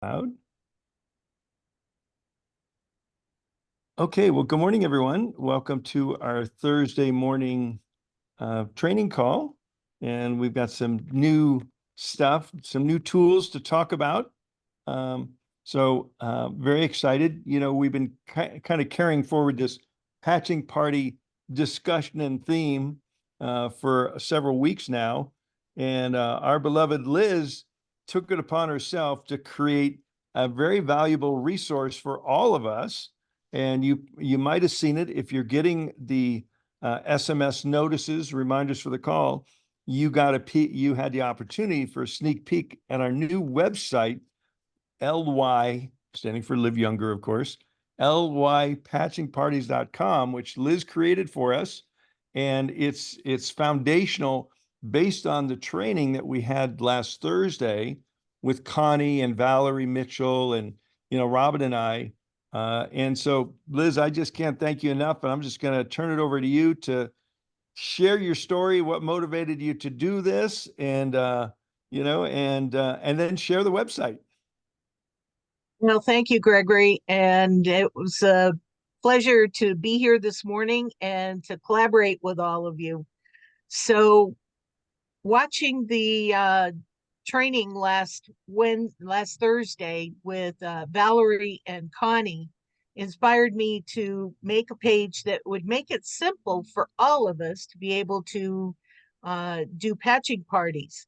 Out. Okay, well, good morning, everyone. Welcome to our Thursday morning training call. And we've got some new stuff, some new tools to talk about. Very excited. You know, we've been kind of carrying forward this patching party discussion and theme for several weeks now. And our beloved Liz took it upon herself to create a very valuable resource for all of us. And you might have seen it if you're getting the SMS notices, reminders for the call. You had the opportunity for a sneak peek at our new website, LY, standing for Live Younger, of course, LYPatchingParties.com, which Liz created for us. And it's foundational based on the training that we had last Thursday with Connie and Valerie Mitchell and, Robin and I. And so, Liz, I just can't thank you enough, but I'm just going to turn it over to you to share your story, what motivated you to do this, and then share the website. Well, thank you, Gregory. And it was a pleasure to be here this morning and to collaborate with all of you. So watching the training last Thursday with Valerie and Connie inspired me to make a page that would make it simple for all of us to be able to do patching parties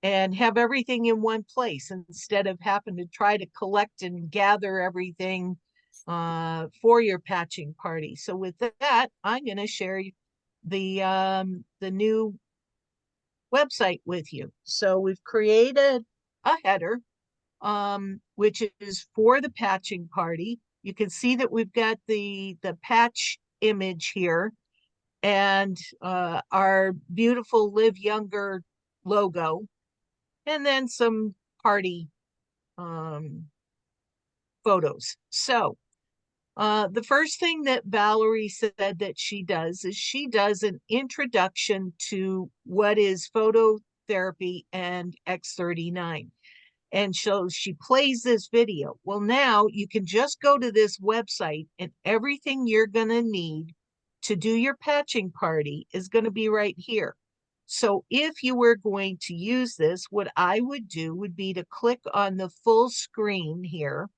and have everything in one place instead of having to try to collect and gather everything for your patching party. So with that, I'm going to share the new website with you. So we've created a header, which is for the patching party. You can see that we've got the patch image here and our beautiful Live Younger logo, and then some party photos. So the first thing that Valerie said that she does is she does an introduction to what is phototherapy and X39. And so she plays this video. Well, now you can just go to this website and everything you're going to need to do your patching party is going to be right here. So if you were going to use this, what I would do would be to click on the full screen here,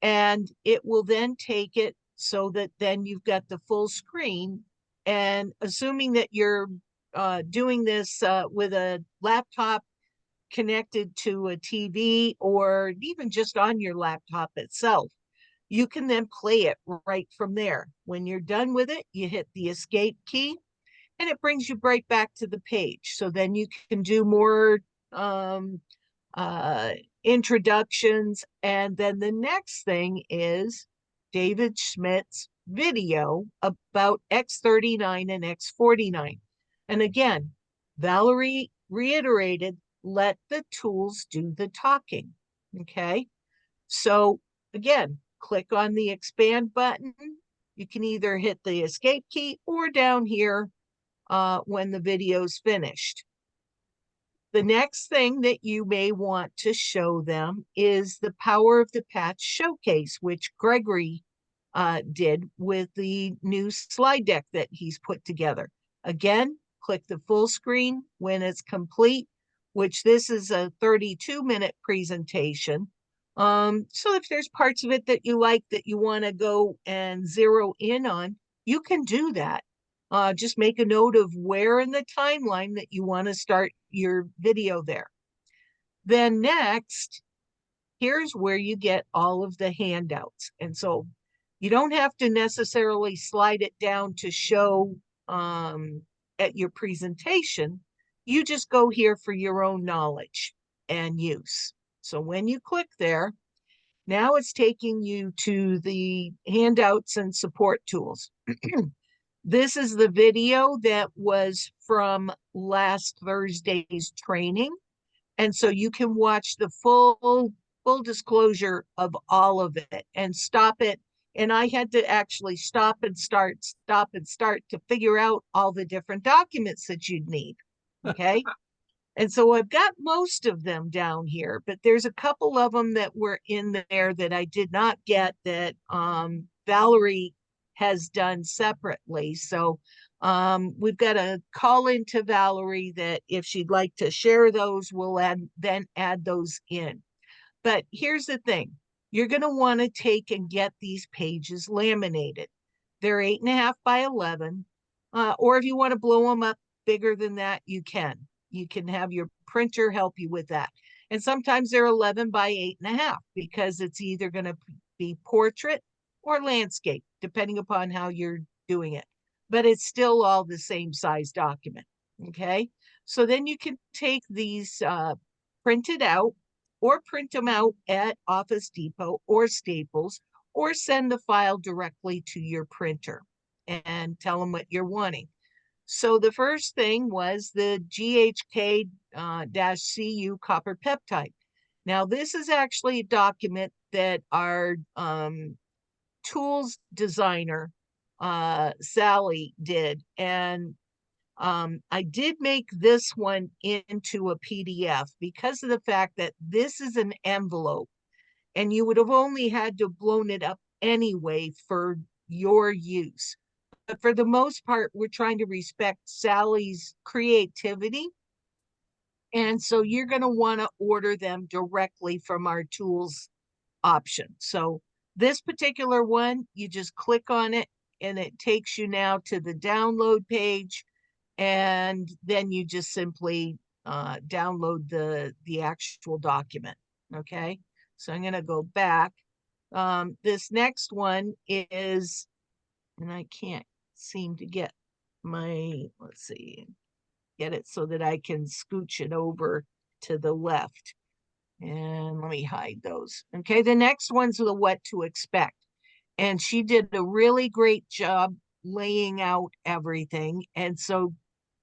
and it will then take it so that then you've got the full screen. And assuming that you're doing this with a laptop connected to a TV or even just on your laptop itself, you can then play it right from there. When you're done with it, you hit the escape key and it brings you right back to the page. So then you can do more introductions. And then the next thing is David Schmidt's video about X39 and X49. And again, Valerie reiterated, let the tools do the talking. Okay. So again, click on the expand button. You can either hit the escape key or down here when the video's finished. The next thing that you may want to show them is the Power of the Patch showcase, which Gregory did with the new slide deck that he's put together. Again, click the full screen when it's complete, which this is a 32-minute presentation. So if there's parts of it that you like that you want to go and zero in on, you can do that. Just make a note of where in the timeline that you want to start your video there. Then next, here's where you get all of the handouts. And so you don't have to necessarily slide it down to show at your presentation. You just go here for your own knowledge and use. So when you click there, now it's taking you to the handouts and support tools. This is the video that was from last Thursday's training. And so you can watch the full disclosure of all of it and stop it. And I had to actually stop and start to figure out all the different documents that you'd need. Okay. And so I've got most of them down here, but there's a couple of them that were in there that I did not get that Valerie has done separately. So we've got a call into Valerie that if she'd like to share those, we'll then add those in. But here's the thing. You're going to want to take and get these pages laminated. They're 8.5 by 11. Or if you want to blow them up bigger than that, you can. You can have your printer help you with that. And sometimes they're 11 by 8.5 because it's either going to be portrait or landscape, depending upon how you're doing it. But it's still all the same size document. Okay. So then you can take these printed out or print them out at Office Depot or Staples, or send the file directly to your printer and tell them what you're wanting. So the first thing was the GHK-CU copper peptide. Now, this is actually a document that our tools designer, Sally, did. And I did make this one into a PDF because of the fact that this is an envelope and you would have only had to blown it up anyway for your use. But for the most part, we're trying to respect Sally's creativity. And so you're going to want to order them directly from our tools option. So this particular one, you just click on it and it takes you now to the download page. And then you just simply download the actual document. Okay. So I'm going to go back. This next one is, and I can't seem to get let's see, get it so that I can scooch it over to the left. And let me hide those. Okay, the next one's the what to expect. And she did a really great job laying out everything. And so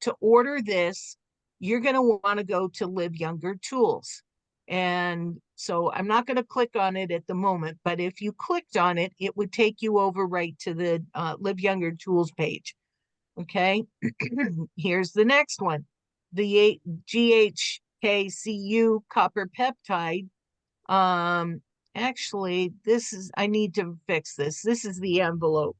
to order this, you're going to want to go to Live Younger Tools. And so I'm not going to click on it at the moment, but if you clicked on it, it would take you over right to the Live Younger Tools page. Okay, here's the next one. The GHKCU copper peptide. Actually, I need to fix this. This is the envelope.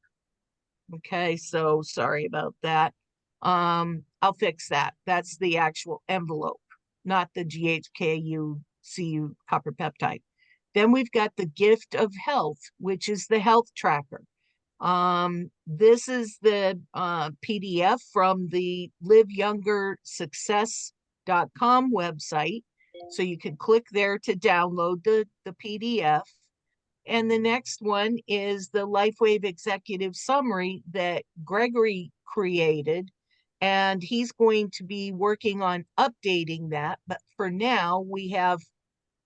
Okay, so sorry about that. I'll fix that. That's the actual envelope, not the GHKU-CU copper peptide. Then we've got the gift of health, which is the health tracker. This is the PDF from the liveyoungersuccess.com website. So you can click there to download the PDF. And the next one is the LifeWave Executive Summary that Gregory created. And he's going to be working on updating that. But for now, we have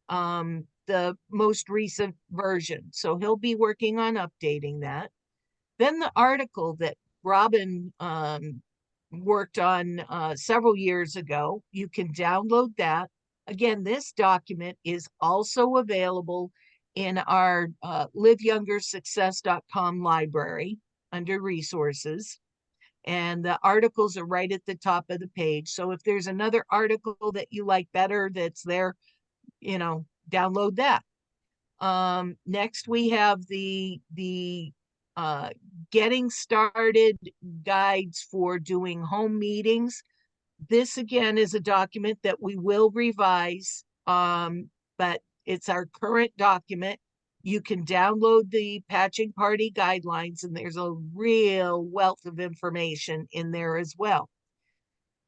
the most recent version. So he'll be working on updating that. Then the article that Robin worked on several years ago, you can download that. Again, this document is also available in our liveyoungersuccess.com library under resources. And the articles are right at the top of the page. So if there's another article that you like better that's there, download that. Next, we have the getting started guides for doing home meetings. This again is a document that we will revise, but it's our current document. You can download the Patching Party guidelines, and there's a real wealth of information in there as well.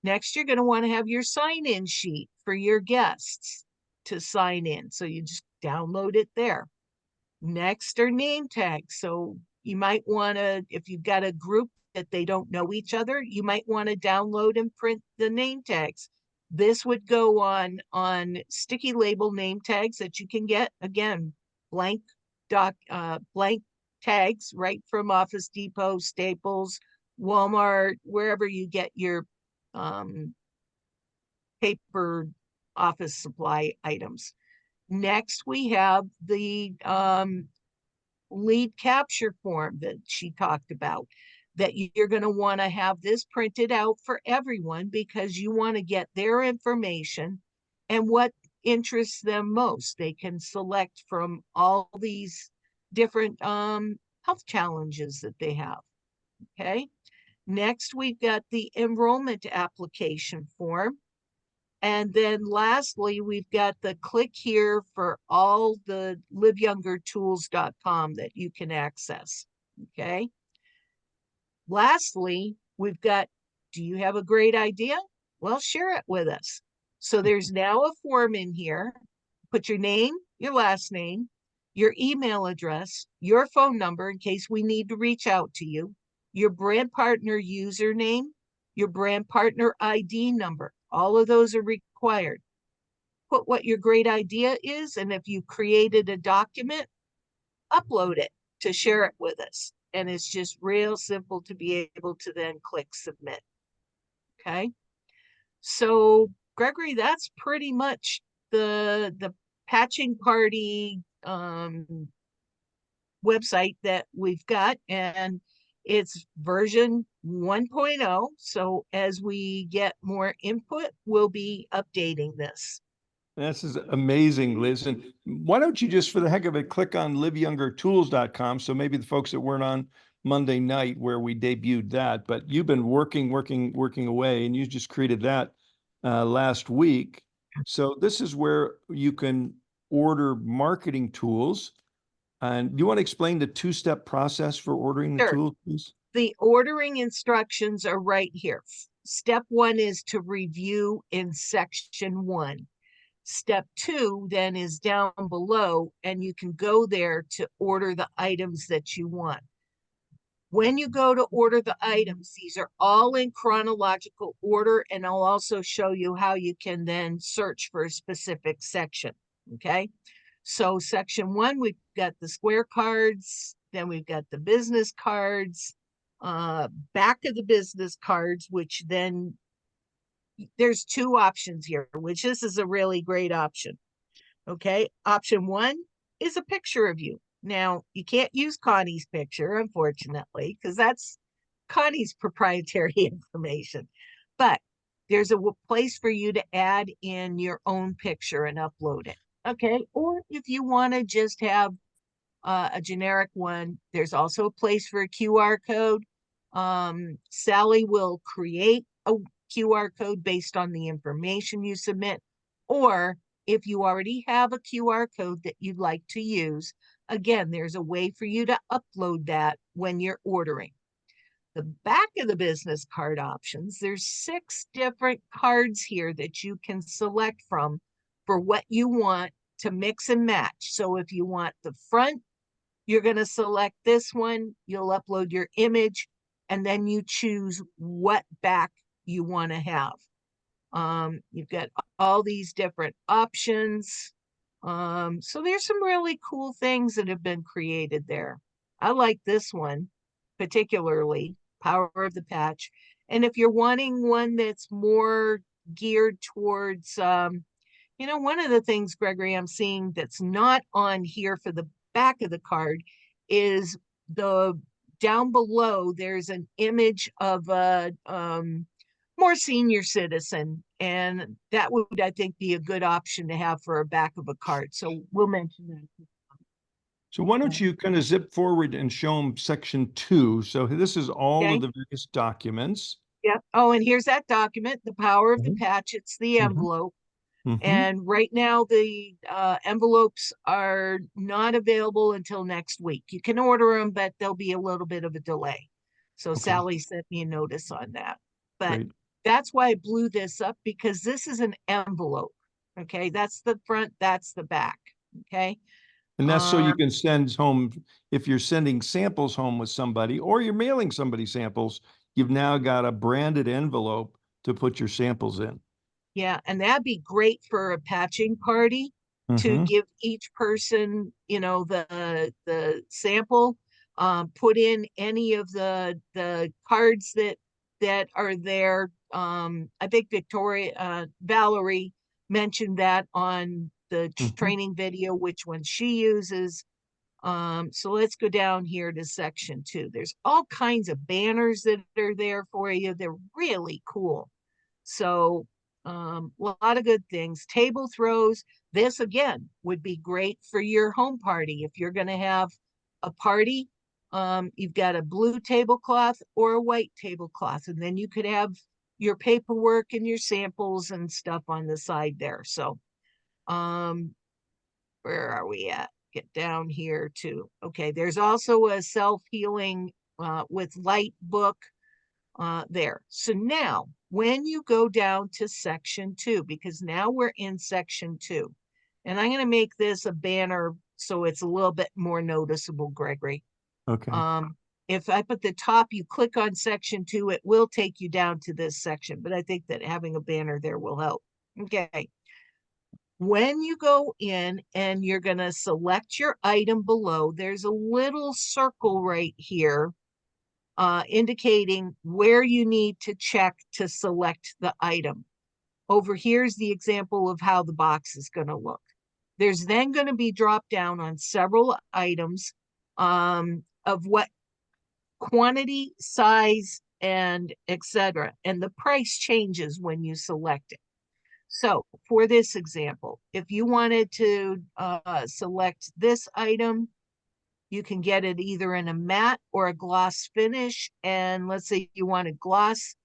Next, you're going to want to have your sign-in sheet for your guests to sign in. So you just download it there. Next are name tags. So you might want to, if you've got a group that they don't know each other, you might want to download and print the name tags. This would go on sticky label name tags that you can get, again, blank tags right from Office Depot, Staples, Walmart, wherever you get your paper office supply items. Next, we have the lead capture form that she talked about. that you're going to want to have this printed out for everyone because you want to get their information and what interests them most. They can select from all these different health challenges that they have. Okay. Next, we've got the enrollment application form. And then lastly, we've got the click here for all the liveyoungertools.com that you can access. Okay. Lastly, we've got, do you have a great idea? Well, share it with us. So there's now a form in here. Put your name, your last name, your email address, your phone number in case we need to reach out to you, your brand partner username, your brand partner ID number. All of those are required. Put what your great idea is, and if you created a document, upload it to share it with us. And it's just real simple to be able to then click submit. Okay. So Gregory, that's pretty much the patching party website that we've got, and it's version 1.0. So as we get more input, we'll be updating this. This is amazing, Liz. And why don't you just, for the heck of it, click on liveyoungertools.com. So maybe the folks that weren't on Monday night where we debuted that, but you've been working away, and you just created that last week. So this is where you can order marketing tools. And do you want to explain the two-step process for ordering the Sure. tools, please? The ordering instructions are right here. Step 1 is to review in section 1. Step 2 then is down below, and you can go there to order the items that you want. When you go to order the items, these are all in chronological order, and I'll also show you how you can then search for a specific section. Okay. So section 1, we've got the square cards, then we've got the business cards, back of the business cards, which then there's 2 options here, which this is a really great option. Okay. Option 1 is a picture of you. Now, you can't use Connie's picture, unfortunately, because that's Connie's proprietary information. But there's a place for you to add in your own picture and upload it. Okay. Or if you want to just have a generic one, there's also a place for a QR code. Sally will create a QR code based on the information you submit. Or if you already have a QR code that you'd like to use, again, there's a way for you to upload that when you're ordering. The back of the business card options, there's 6 different cards here that you can select from for what you want to mix and match. So if you want the front, you're going to select this one, you'll upload your image, and then you choose what back you want to have. You've got all these different options. So there's some really cool things that have been created there. I like this one particularly, Power of the Patch. And if you're wanting one that's more geared towards, one of the things, Gregory, I'm seeing that's not on here for the back of the card is the down below, there's an image of a more senior citizen, and that would, I think, be a good option to have for a back of a card. So we'll mention that. So why don't you kind of zip forward and show them section 2? So this is all of the various documents. Yeah. Oh, and here's that document, the Power of the Mhm. Patch. It's the envelope. Mhm. And right now, the envelopes are not available until next week. You can order them, but there'll be a little bit of a delay. So Okay. Sally sent me a notice on that. But Great. that's why I blew this up, because this is an envelope. Okay. That's the front, that's the back. Okay. And that's so you can send home, if you're sending samples home with somebody or you're mailing somebody samples, you've now got a branded envelope to put your samples in. Yeah, and that'd be great for a patching party to Mhm. give each person, the sample, put in any of the cards that are there. I think Valerie mentioned that on the Mhm. training video, which one she uses. So let's go down here to section 2. There's all kinds of banners that are there for you. They're really cool. So a lot of good things. Table throws. This again would be great for your home party. If you're going to have a party, you've got a blue tablecloth or a white tablecloth, and then you could have your paperwork and your samples and stuff on the side there. So where are we at? Get down here to, okay, there's also a self-healing with light book there. So now when you go down to section 2, because now we're in section 2, and I'm going to make this a banner so it's a little bit more noticeable, Gregory. Okay. If I put the top, you click on section 2, it will take you down to this section, but I think that having a banner there will help. Okay. When you go in and you're going to select your item below, there's a little circle right here indicating where you need to check to select the item. Over here's the example of how the box is going to look. There's then going to be drop down on several items of what quantity, size, and etc. And the price changes when you select it. So for this example, if you wanted to select this item, you can get it either in a matte or a gloss finish. And let's say you want a gloss,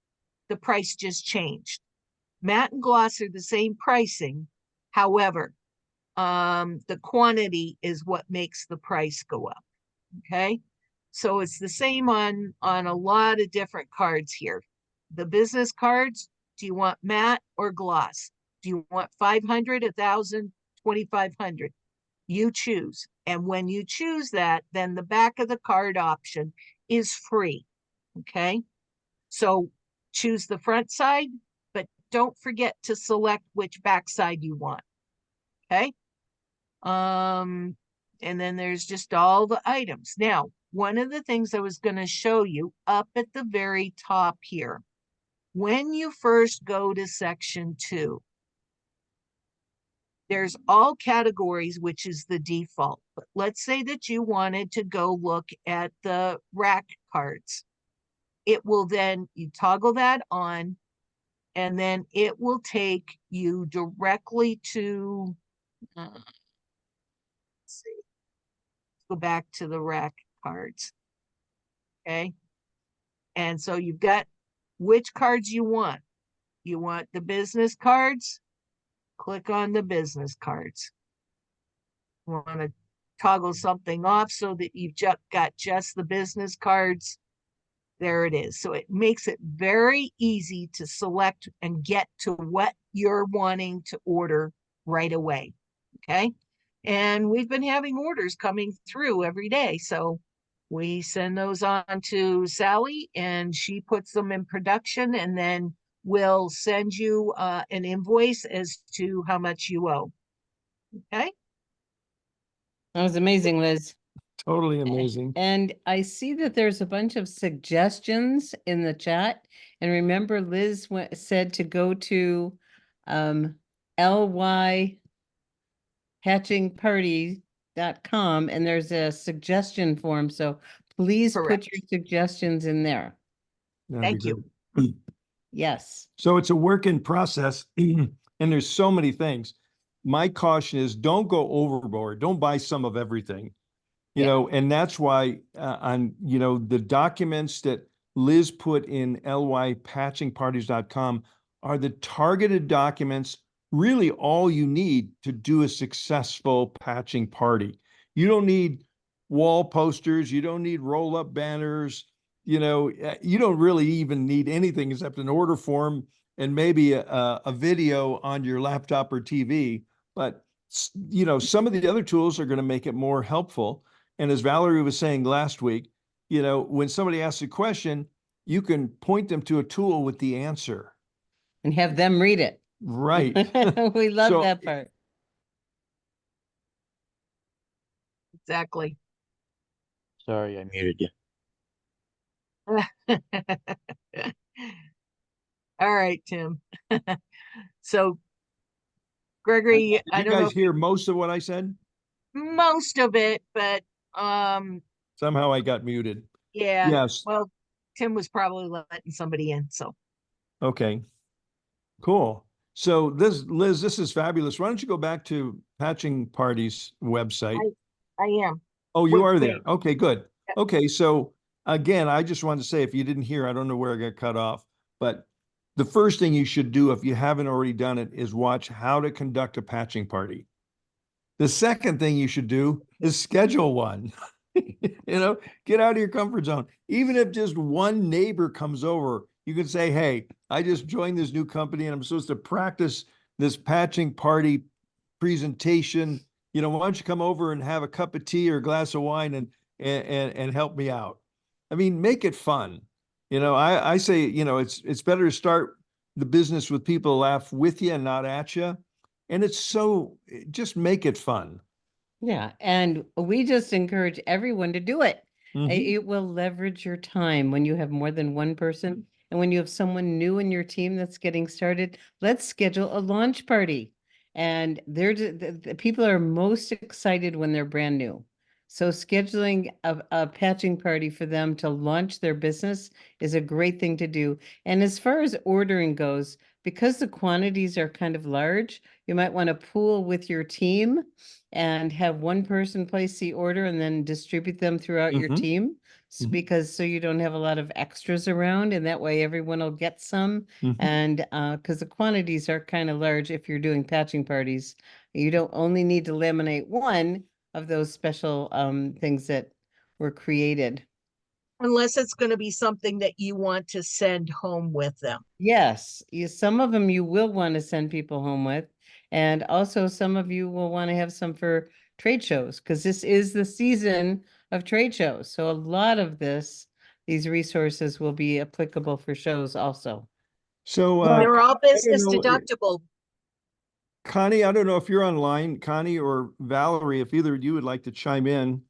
the price just changed. Matte and gloss are the same pricing. However, the quantity is what makes the price go up. Okay. So it's the same on a lot of different cards here. The business cards, do you want matte or gloss? Do you want 500, 1,000, 2,500? You choose. And when you choose that, then the back of the card option is free. Okay. So choose the front side, but don't forget to select which back side you want. Okay. And then there's just all the items. Now, one of the things I was going to show you up at the very top here, when you first go to section 2, there's all categories, which is the default. But let's say that you wanted to go look at the rack cards. It will then, you toggle that on, and then it will take you directly to, let's see, go back to the rack cards. Okay. And so you've got which cards you want. You want the business cards? Click on the business cards. You want to toggle something off so that you've just got just the business cards. There it is. So it makes it very easy to select and get to what you're wanting to order right away. Okay. And we've been having orders coming through every day. So we send those on to Sally and she puts them in production, and then we'll send you an invoice as to how much you owe. Okay. That was amazing, Liz. Totally amazing. And I see that there's a bunch of suggestions in the chat. And remember, Liz said to go to LYPatchingParty.com, and there's a suggestion form. So please Correct. put your suggestions in there. That'd be Thank you. great. Yes. So it's a work in process, and there's so many things. My caution is don't go overboard. Don't buy some of everything, you know, and that's why on, you know, the documents that Liz put in LYPatchingParties.com are the targeted documents, really all you need to do a successful patching party. You don't need wall posters. You don't need roll-up banners. You know, you don't really even need anything except an order form and maybe a video on your laptop or TV. But, you know, some of the other tools are going to make it more helpful. And as Valerie was saying last week, you know, when somebody asks a question, you can point them to a tool with the answer. And have them read it. Right. We love So- that part. Exactly. Sorry, I muted you. All right, Tim. So, Gregory, Did I you don't know guys if hear most of what I said? most of it, but Somehow I got muted. Yeah, Yes. well, Tim was probably letting somebody in, so. Okay. Cool. So this, Liz, this is fabulous. Why don't you go back to Patching Party's website? I am. Oh, you Wait, are there. wait. Okay, good. Yeah. Okay, so again, I just wanted to say, if you didn't hear, I don't know where I got cut off, but the first thing you should do, if you haven't already done it, is watch How to Conduct a Patching Party. The second thing you should do is schedule one. Get out of your comfort zone. Even if just one neighbor comes over, you can say, hey, I just joined this new company and I'm supposed to practice this patching party presentation. Why don't you come over and have a cup of tea or a glass of wine and help me out? I mean, make it fun. I say, it's better to start the business with people who laugh with you and not at you. And just make it fun. Yeah, and we just encourage everyone to do it. Mhm. It will leverage your time when you have more than one person. And when you have someone new in your team that's getting started, let's schedule a launch party. And the people are most excited when they're brand new. So scheduling a patching party for them to launch their business is a great thing to do. And as far as ordering goes, because the quantities are kind of large, you might want to pool with your team and have one person place the order and then distribute them throughout your Mhm. team. Mhm. Because so you don't have a lot of extras around, and that way everyone will get some. Mhm. And because the quantities are kind of large if you're doing patching parties, you don't only need to laminate one of those special things that were created. Unless it's gonna be something that you want to send home with them. Yes, some of them you will want to send people home with. And also some of you will want to have some for trade shows because this is the season of trade shows. So a lot of these resources will be applicable for shows also. So, And they're all I don't business know, deductible. Connie, I don't know if you're online, Connie or Valerie, if either of you would like to chime in.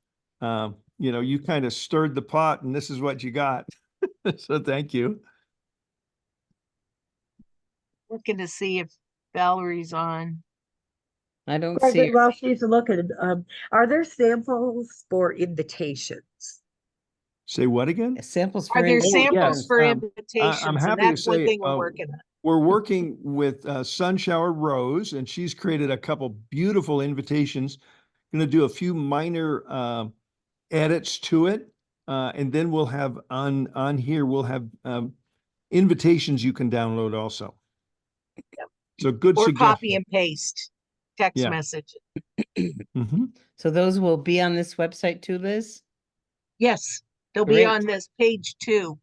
You kind of stirred the pot and this is what you got. So thank you. Looking to see if Valerie's on. I don't Right, see but her. while she's looking, are there samples for invitations? Say what again? Samples Are for there Oh, samples yes. for I'm invitations? And happy to that's one say thing we're working on. we're working with Sunshower Rose, and she's created a couple beautiful invitations. Going to do a few minor edits to it, and then we'll have on here we'll have invitations you can download also. Yep. So good Or copy suggestion. and paste text Yeah. message. Mhm. So those will be on this website too, Liz? Yes, they'll be Great. on this page 2.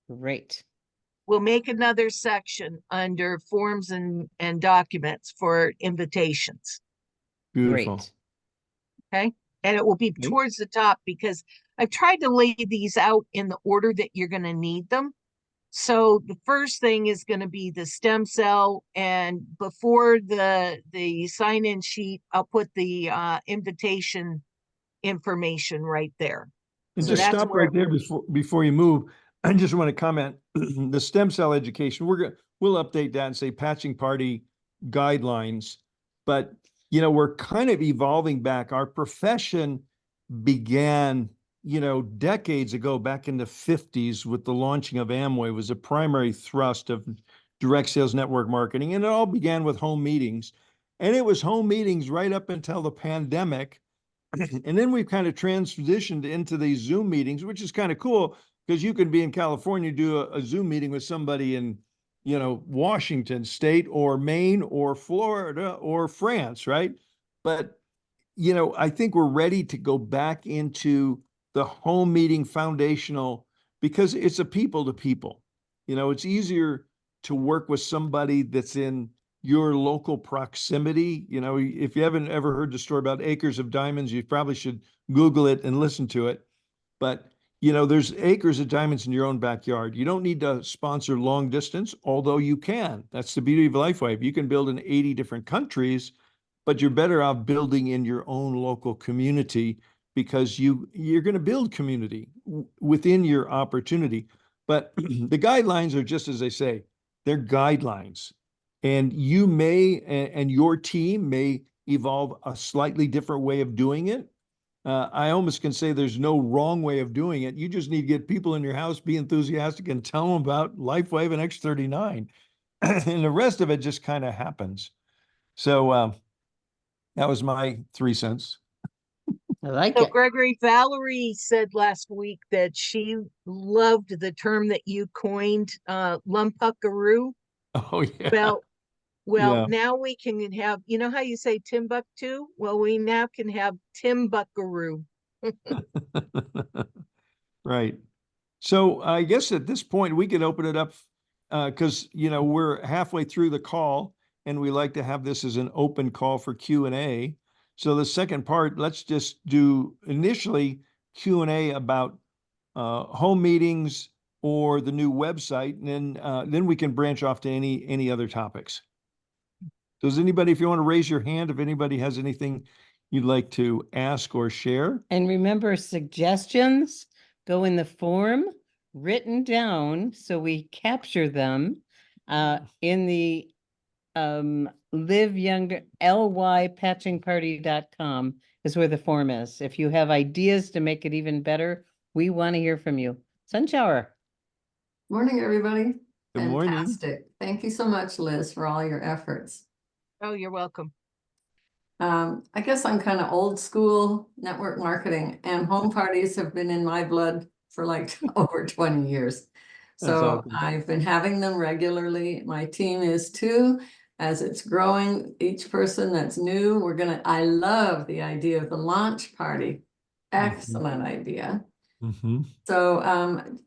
Great. We'll make another section under forms and documents for invitations. Beautiful. Great. Okay. And it will be Okay. towards the top because I've tried to lay these out in the order that you're going to need them. So the first thing is going to be the stem cell, and before the sign-in sheet, I'll put the invitation information right there. And So just that's stop where right there before you move. I just want to comment the stem cell education. We'll update that and say patching party guidelines. But we're kind of evolving back. Our profession began, decades ago, back in the 50s with the launching of Amway was a primary thrust of direct sales network marketing. And it all began with home meetings. And it was home meetings right up until the pandemic. And then we've kind of transitioned into these Zoom meetings, which is kind of cool because you can be in California, do a Zoom meeting with somebody in, Washington State or Maine or Florida or France, right? But, I think we're ready to go back into the home meeting foundational because it's a people to people. It's easier to work with somebody that's in your local proximity. If you haven't ever heard the story about acres of diamonds, you probably should Google it and listen to it. But, there's acres of diamonds in your own backyard. You don't need to sponsor long distance, although you can. That's the beauty of LifeWave. You can build in 80 different countries, but you're better off building in your own local community because you're going to build community within your opportunity. But the guidelines are just as they say, they're guidelines. And you may, and your team may evolve a slightly different way of doing it. I almost can say there's no wrong way of doing it. You just need to get people in your house, be enthusiastic, and tell them about LifeWave and X39. And the rest of it just kind of happens. So that was my 3 cents. I like So it. Gregory, Valerie said last week that she loved the term that you coined, lumpuckaroo. Oh, yeah. Well, Yeah. now we can have, you know how you say Timbuktu? Well, we now can have Timbuckaroo. Right. So I guess at this point we can open it up because we're halfway through the call and we like to have this as an open call for Q&A. So the second part, let's just do initially Q&A about home meetings or the new website, and then we can branch off to any other topics. Does anybody, if you want to raise your hand, if anybody has anything you'd like to ask or share? And remember, suggestions go in the form written down so we capture them in the live younger LYPatchingParty.com is where the form is. If you have ideas to make it even better, we want to hear from you. Sunshower. Morning, everybody. Good morning. Fantastic. Thank you so much, Liz, for all your efforts. Oh, you're welcome. I guess I'm kind of old school network marketing, and home parties have been in my blood for like over 20 years. That's So awesome. I've been having them regularly. My team is too. As it's growing, each person that's new, I love the idea of the launch party. Excellent idea. Mhm. So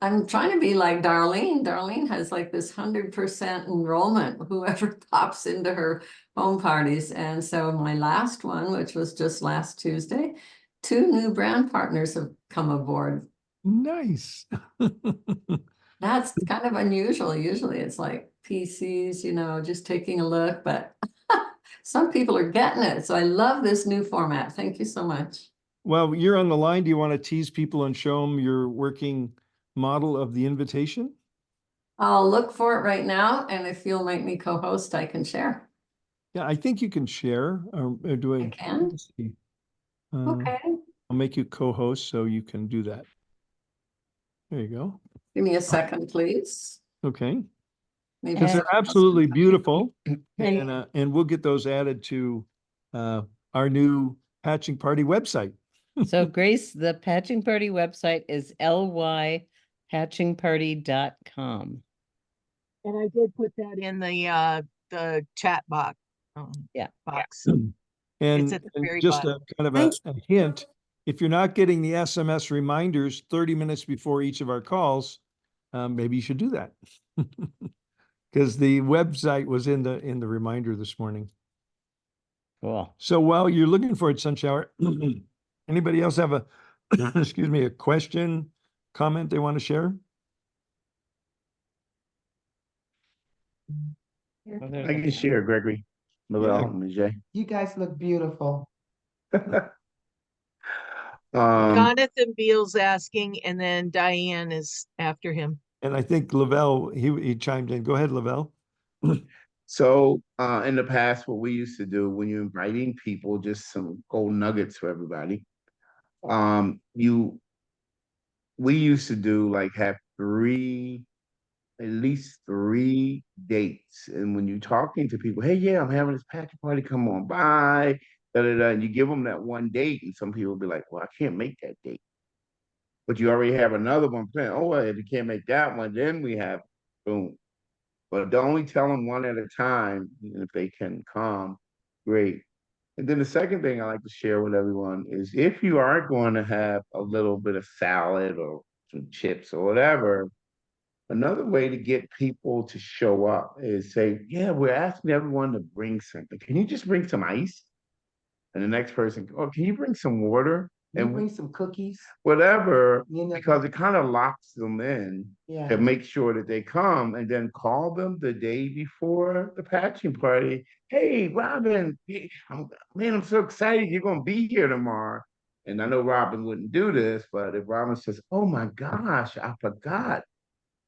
I'm trying to be like Darlene. Darlene has like this 100% enrollment, whoever pops into her home parties. And so my last one, which was just last Tuesday, 2 new brand partners have come aboard. Nice. That's kind of unusual. Usually it's like PCs, just taking a look, but some people are getting it. So I love this new format. Thank you so much. Well, you're on the line. Do you want to tease people and show them your working model of the invitation? I'll look for it right now. And if you'll make me co-host, I can share. Yeah, I think you can share. Or do I can? let's see. Okay. I'll make you co-host so you can do that. There you go. Give me a second, please. Okay. Maybe Because they're someone else absolutely can- beautiful. And And we'll get those added to our new Patching Party website. so Grace, the Patching Party website is LYPatchingParty.com. And I did put that in the chat box. Yeah. Box. And, at the and very just bottom. a kind of a hint, if you're not getting the SMS reminders 30 minutes before each of our calls, maybe you should do that. Because the website was in the reminder this morning. Cool. So while you're looking for it, Sunshower, anybody else have a, excuse me, a question, comment they want to share? Well, I there's can a- share, Gregory. Lavelle, Ms. J. You guys look beautiful. Jonathan Beale's asking, and then Diane is after him. And I think Lavelle, he chimed in. Go ahead, Lavelle. So in the past, what we used to do when you're inviting people, just some gold nuggets for everybody. We used to do like have at least 3 dates. And when you're talking to people, hey, yeah, I'm having this patching party, come on by, and you give them that one date, and some people will be like, well, I can't make that date. But you already have another one planned. Oh, well, if you can't make that one, then we have boom. But only tell them one at a time, and if they can come, great. And then the second thing I like to share with everyone is if you are going to have a little bit of salad or some chips or whatever, another way to get people to show up is say, yeah, we're asking everyone to bring something. Can you just bring some ice? And the next person, oh, can you bring some water? You And bring some cookies. whatever, You know, because it kind of locks them in to yeah. make sure that they come, and then call them the day before the patching party. Hey, Robin, man, I'm so excited you're going to be here tomorrow. And I know Robin wouldn't do this, but if Robin says, oh my gosh, I forgot,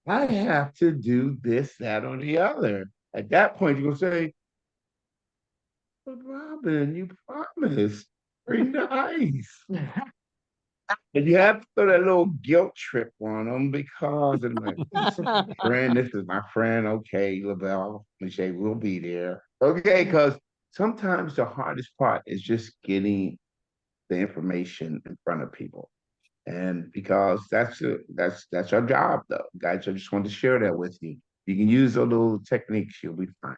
I have to do this, that, or the other. At that point, you're going to say, but Robin, you promised, bring the ice. And you have to throw that little guilt trip on them because of like, friend, this is my friend. Okay, Lavelle, Michelle will be there. Okay, because sometimes the hardest part is just getting the information in front of people. And because that's our job though. Guys, I just wanted to share that with you. You can use those little techniques, you'll be fine.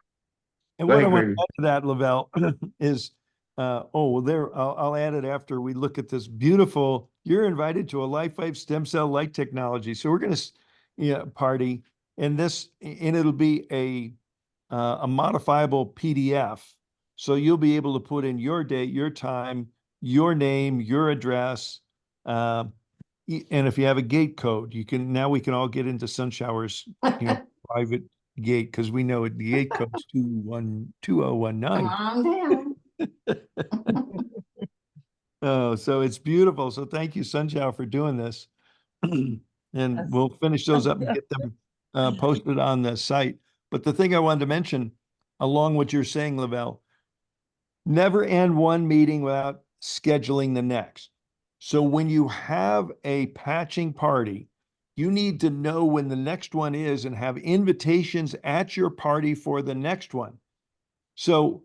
And Go what I ahead, want to Gregory. add to that, Lavelle, is, I'll add it after we look at this beautiful, you're invited to a Life stem cell light technology. So we're going to, party, and it'll be a modifiable PDF. So you'll be able to put in your date, your time, your name, your address. And if you have a gate code, now we can all get into Sunshower's, private gate, because we know the gate code's 2019. Come on down. Oh, so it's beautiful. So thank you, Sunshower, for doing this. And we'll finish those up and get them posted on the site. But the thing I wanted to mention, along what you're saying, Lavelle, never end one meeting without scheduling the next. So when you have a patching party, you need to know when the next one is and have invitations at your party for the next one. So,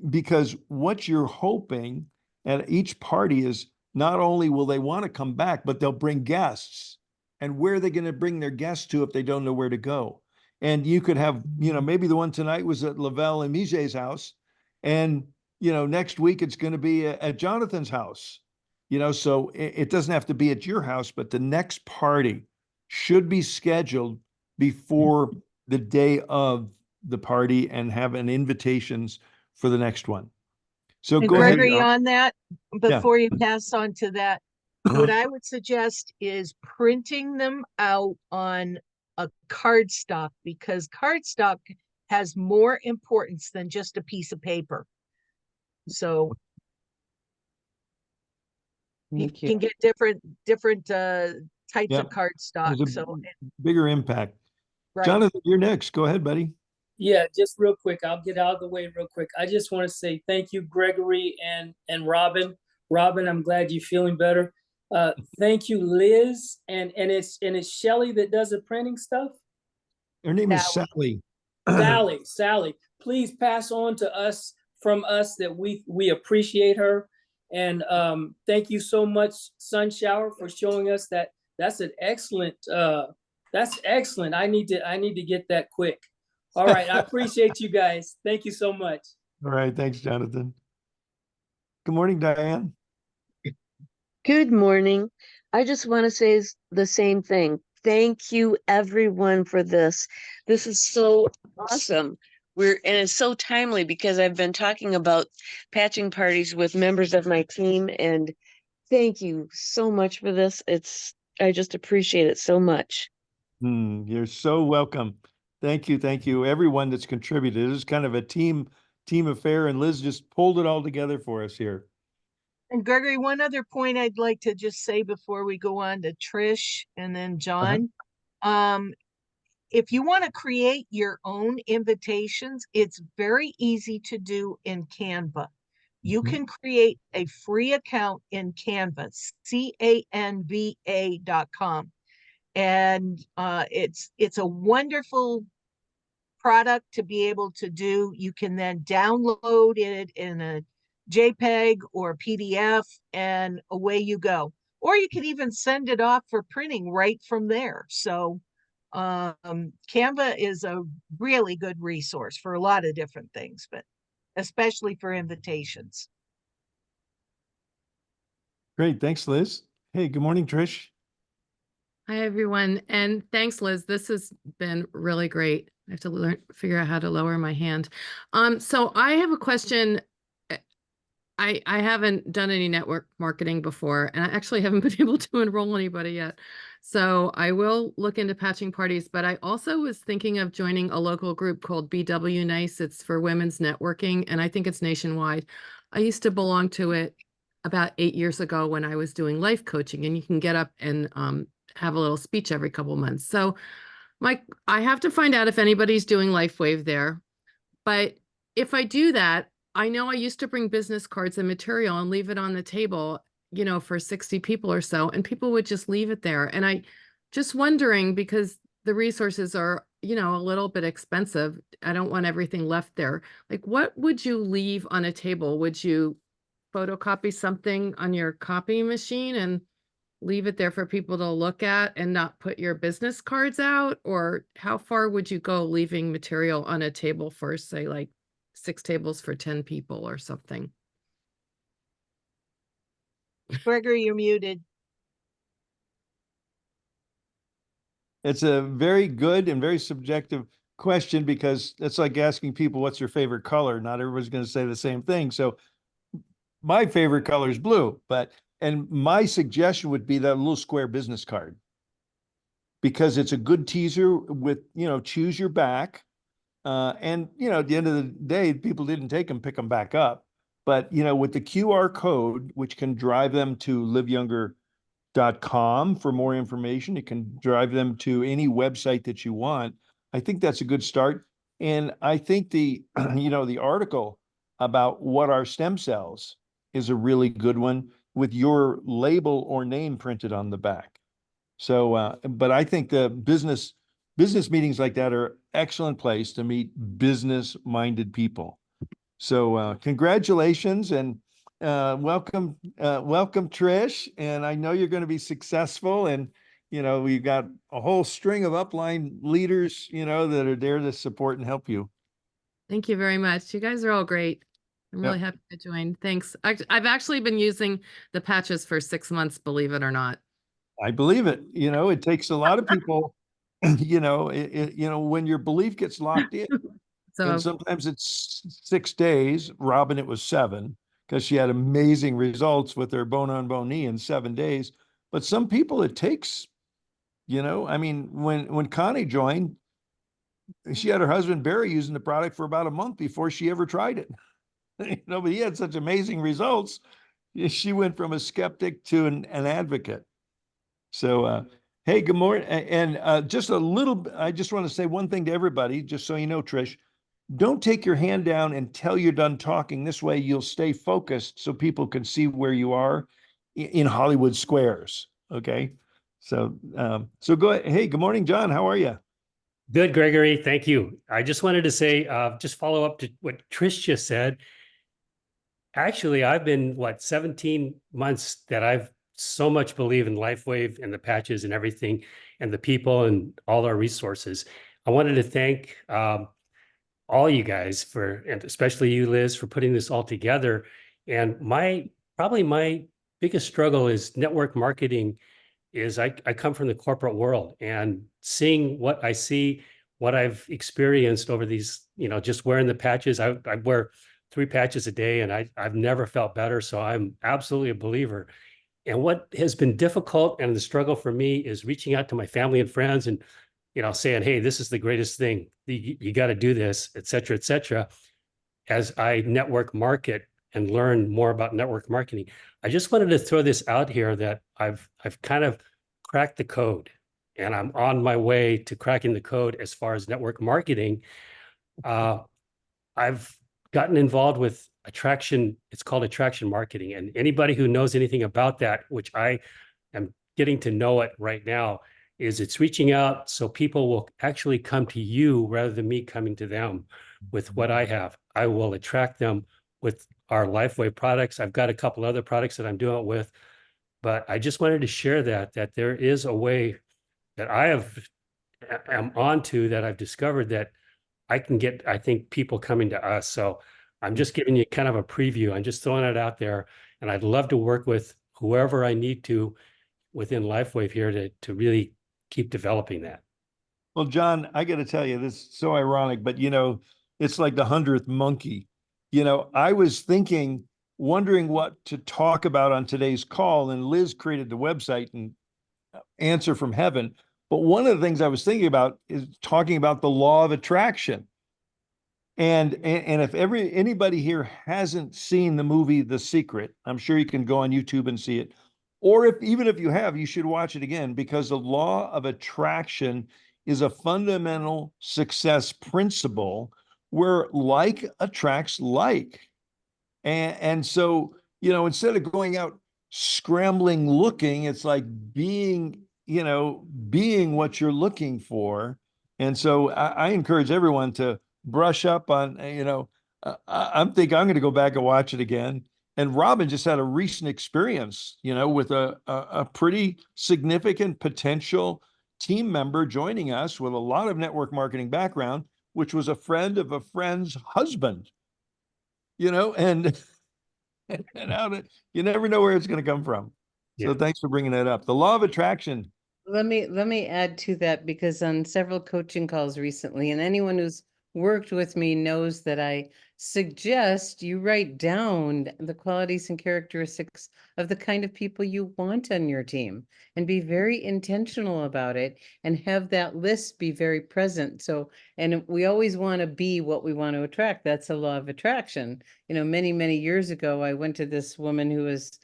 because what you're hoping at each party is not only will they want to come back, but they'll bring guests. And where are they going to bring their guests to if they don't know where to go? And you could have, maybe the one tonight was at Lavelle and Mijet's house. And, next week it's going to be at Jonathan's house. So it doesn't have to be at your house, but the next party should be scheduled before the day of the party and have an invitations for the next one. So And go ahead. Gregory, on that, before you pass on to that, what I would suggest is printing them out on a cardstock, because cardstock has more importance than just a piece of paper. So you Thank you. can get different types Yeah. of cardstock. There's a So bigger impact. right. Jonathan, you're next. Go ahead, buddy. Yeah, just real quick. I'll get out of the way real quick. I just want to say thank you, Gregory and Robin. Robin, I'm glad you're feeling better. Thank you, Liz, and it's Shelly that does the printing stuff. Her name is Sally. Sally, please pass on to us from us that we appreciate her, and thank you so much, Sunshower, for showing us that. That's an excellent. That's excellent. I need to get that quick. All right, I appreciate you guys. Thank you so much. All right, thanks, Jonathan. Good morning, Diane. Good morning. I just want to say the same thing. Thank you, everyone, for this. This is so awesome. And it's so timely because I've been talking about patching parties with members of my team, and thank you so much for this. I just appreciate it so much. You're so welcome. Thank you. Thank you. Everyone that's contributed. It is kind of a team affair, and Liz just pulled it all together for us here. And Gregory, one other point I'd like to just say before we go on to Trish and then John. If you want to create your own invitations, it's very easy to do in Canva. You can create a free account in Canva, canva.com. And it's a wonderful product to be able to do. You can then download it in a JPEG or PDF, and away you go. Or you can even send it off for printing right from there. So Canva is a really good resource for a lot of different things, but especially for invitations. Great. Thanks, Liz. Hey, good morning, Trish. Hi, everyone. And thanks, Liz. This has been really great. I have to figure out how to lower my hand. So I have a question. I haven't done any network marketing before, and I actually haven't been able to enroll anybody yet. So I will look into patching parties, but I also was thinking of joining a local group called BW Nice. It's for women's networking, and I think it's nationwide. I used to belong to it about 8 years ago when I was doing life coaching, and you can get up and have a little speech every couple months. So I have to find out if anybody's doing LifeWave there. But if I do that, I know I used to bring business cards and material and leave it on the table. for 60 people or so, and people would just leave it there. And I just wondering, because the resources are, a little bit expensive. I don't want everything left there. Like, what would you leave on a table? Would you photocopy something on your copy machine and leave it there for people to look at and not put your business cards out? Or how far would you go leaving material on a table for, say, like 6 tables for 10 people or something? Gregory, you're muted. It's a very good and very subjective question, because it's like asking people, what's your favorite color? Not everybody's going to say the same thing. So my favorite color is blue, and my suggestion would be that little square business card, because it's a good teaser with, choose your back. And, at the end of the day, people didn't take them, pick them back up. But, with the QR code, which can drive them to liveyounger.com for more information, it can drive them to any website that you want. I think that's a good start. And I think the, the article about what are stem cells is a really good one, with your label or name printed on the back. So, but I think the business meetings like that are excellent place to meet business-minded people. So, congratulations, and welcome, Trish. And I know you're going to be successful. And we've got a whole string of upline leaders, that are there to support and help you. Thank you very much. You guys are all great. I'm really happy to join. Thanks. I've actually been using the patches for 6 months, believe it or not. I believe it. It takes a lot of people, when your belief gets locked in, So and sometimes it's 6 days. Robin, it was 7, because she had amazing results with her bone-on-bone knee in 7 days. But some people, it takes, when Connie joined, she had her husband Barry using the product for about a month before she ever tried it. But he had such amazing results. She went from a skeptic to an advocate. So, hey, good morning. And I just want to say one thing to everybody, just so you know, Trish, don't take your hand down until you're done talking. This way you'll stay focused so people can see where you are in Hollywood squares. Okay. So, so go ahead. Hey, good morning, John. How are you? Good, Gregory. Thank you. I just wanted to say, just follow up to what Trish just said. Actually, I've been, 17 months that I've so much believe in LifeWave and the patches and everything and the people and all our resources. I wanted to thank all you guys and especially you, Liz, for putting this all together. And probably my biggest struggle is network marketing. I come from the corporate world, and seeing what I see, what I've experienced over these, just wearing the patches. I wear 3 patches a day, and I've never felt better. So I'm absolutely a believer. And what has been difficult and the struggle for me is reaching out to my family and friends and, saying, hey, this is the greatest thing. You got to do this, et cetera, as I network market and learn more about network marketing. I just wanted to throw this out here that I've kind of cracked the code, and I'm on my way to cracking the code as far as network marketing. I've gotten involved with attraction. It's called attraction marketing. And anybody who knows anything about that, which I am getting to know it right now, is it's reaching out so people will actually come to you rather than me coming to them with what I have. I will attract them with our LifeWave products. I've got a couple other products that I'm doing it with, but I just wanted to share that there is a way that am onto, that I've discovered, that I can get, I think, people coming to us. So I'm just giving you kind of a preview. I'm just throwing it out there, and I'd love to work with whoever I need to within LifeWave here to really keep developing that. Well, John, I got to tell you, this is so ironic, but it's like the 100th monkey. I was wondering what to talk about on today's call, and Liz created the website and Answer from Heaven. But one of the things I was thinking about is talking about the law of attraction. And if anybody here hasn't seen the movie The Secret, I'm sure you can go on YouTube and see it. Or even if you have, you should watch it again, because the law of attraction is a fundamental success principle where like attracts like. And so, instead of going out scrambling looking. It's like being, being what you're looking for. And so I encourage everyone to brush up on, I'm thinking I'm going to go back and watch it again. And Robin just had a recent experience, with a pretty significant potential team member joining us with a lot of network marketing background, which was a friend of a friend's husband, and and you never know where it's going to come from. So Yeah. thanks for bringing that up. The law of attraction. Let me add to that, because on several coaching calls recently, and anyone who's worked with me knows that I suggest you write down the qualities and characteristics of the kind of people you want on your team and be very intentional about it and have that list be very present. So, and we always want to be what we want to attract. That's a law of attraction. Many, many years ago, I went to this woman who was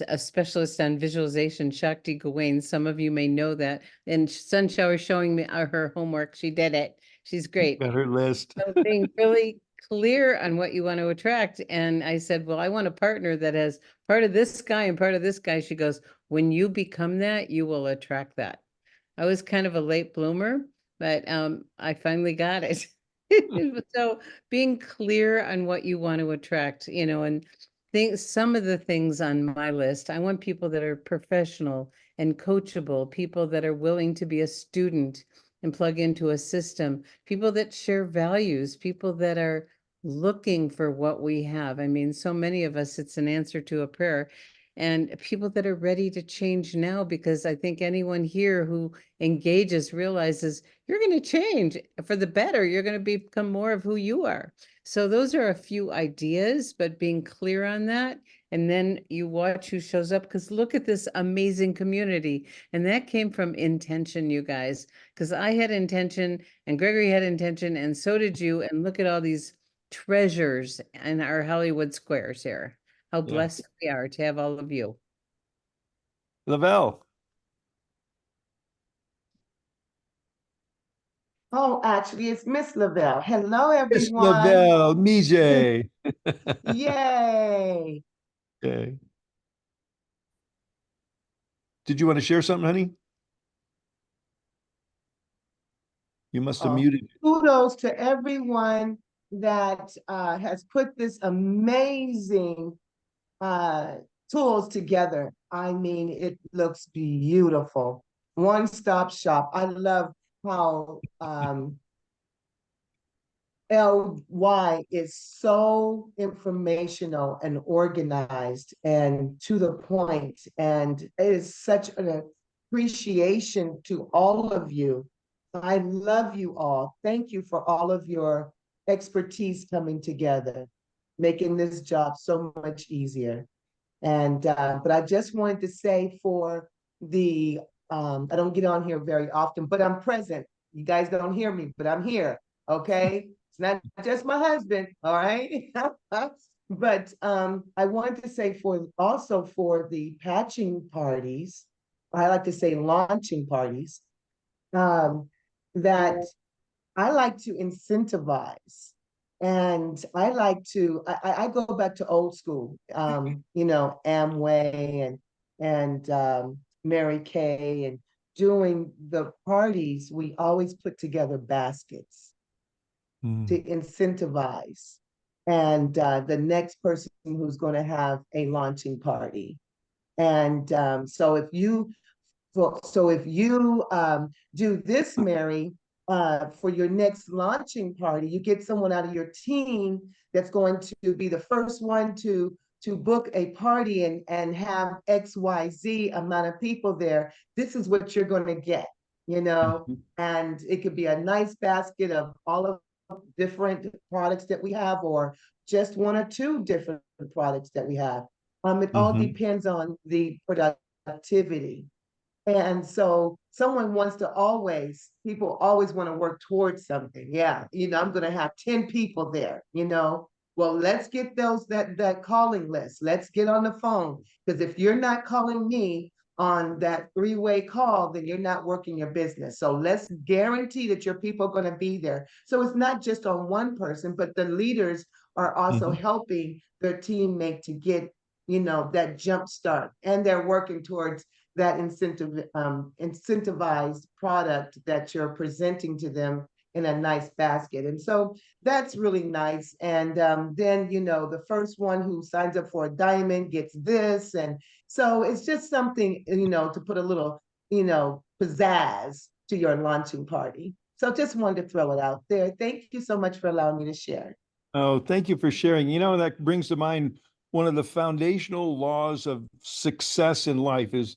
a specialist on visualization, Shakti Gawain. Some of you may know that. And Sunshower showing me her homework. She did it. She's great. Got her list. So being really clear on what you want to attract. And I said, well, I want a partner that has part of this guy and part of this guy. She goes, when you become that, you will attract that. I was kind of a late bloomer, but I finally got it. So being clear on what you want to attract, and some of the things on my list, I want people that are professional and coachable, people that are willing to be a student and plug into a system, people that share values, people that are looking for what we have. I mean, so many of us, it's an answer to a prayer. And people that are ready to change now, because I think anyone here who engages realizes you're going to change for the better. You're going to become more of who you are. So those are a few ideas, but being clear on that. And then you watch who shows up, because look at this amazing community. And that came from intention, you guys, because I had intention and Gregory had intention and so did you. And look at all these treasures in our Hollywood squares here. How blessed we are to have all of you. Lavelle. Oh, actually, it's Miss Lavelle. Hello, Miss everyone. Lavelle, Mijay. Yay. Okay. Did you want to share something, honey? You must have muted. Kudos to everyone that has put this amazing tools together. I mean, it looks beautiful. One-stop shop. I love how LY is so informational and organized and to the point, and it is such an appreciation to all of you. I love you all. Thank you for all of your expertise coming together, making this job so much easier. And but I just wanted to say for the I don't get on here very often, but I'm present. You guys don't hear me, but I'm here. Okay. It's not just my husband, all right? But I wanted to say also for the patching parties, I like to say launching parties, that I like to incentivize. And I go back to old school, Amway and Mary Kay, and doing the parties, we always put together baskets to incentivize. And the next person who's going to have a launching party. And so if you do this, Mary, for your next launching party, you get someone out of your team that's going to be the first one to book a party and have XYZ amount of people there. This is what you're going to get, and it could be a nice basket of all of different products that we have, or just one or two different products that we have. It all depends on the productivity. And so people always want to work towards something. Yeah, I'm going to have 10 people there, Well, let's get that calling list. Let's get on the phone. Because if you're not calling me on that three-way call, then you're not working your business. So let's guarantee that your people are going to be there. So it's not just on one person, but the leaders are also helping their teammate to get that jump start, and they're working towards that incentivized product that you're presenting to them in a nice basket. And so that's really nice. And then, the first one who signs up for a diamond gets this. And so it's just something, to put a little, pizzazz to your launching party. So just wanted to throw it out there. Thank you so much for allowing me to share. Oh, thank you for sharing. That brings to mind one of the foundational laws of success in life is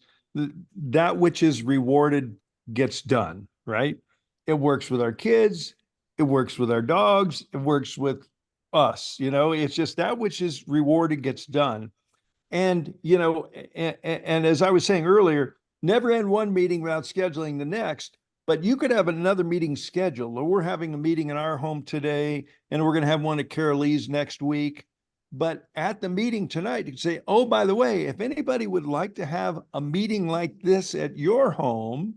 that which is rewarded gets done, right? It works with our kids, it works with our dogs, it works with us. It's just that which is rewarded gets done. And, and as I was saying earlier, never end one meeting without scheduling the next. But you could have another meeting scheduled. We're having a meeting in our home today, and we're going to have one at Carol Lee's next week. But at the meeting tonight, you can say, oh, by the way, if anybody would like to have a meeting like this at your home,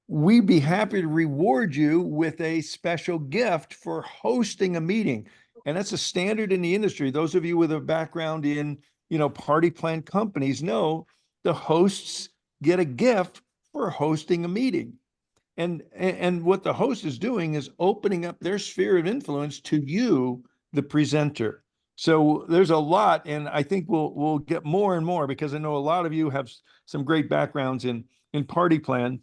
we'd be happy to reward you with a special gift for hosting a meeting. And that's a standard in the industry. Those of you with a background in, party plan companies know the hosts get a gift for hosting a meeting. And what the host is doing is opening up their sphere of influence to you, the presenter. So there's a lot, and I think we'll get more and more, because I know a lot of you have some great backgrounds in party plan.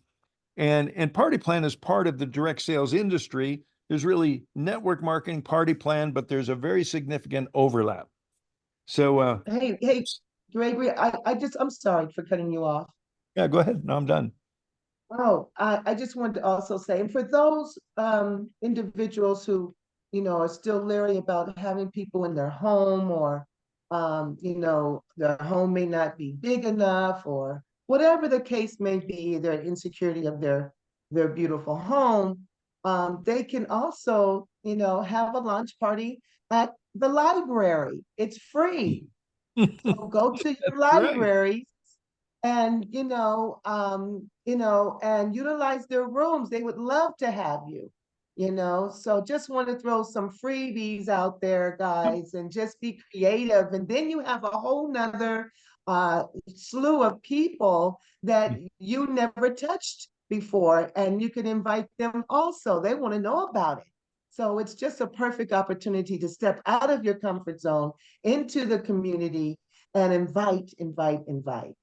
And party plan is part of the direct sales industry. There's really network marketing, party plan, but there's a very significant overlap. So Hey, Gregory, I'm sorry for cutting you off. yeah, go ahead. No, I'm done. Oh, I just wanted to also say, and for those individuals who, are still leery about having people in their home, or, their home may not be big enough, or whatever the case may be, their insecurity of their beautiful home, they can also, have a launch party at the library. It's free. So go to your Right. libraries and and utilize their rooms. They would love to have you. So just want to throw some freebies out there, guys, and just be creative. And then you have a whole nother slew of people that you never touched before, and you can invite them also. They want to know about it. So it's just a perfect opportunity to step out of your comfort zone into the community and invite.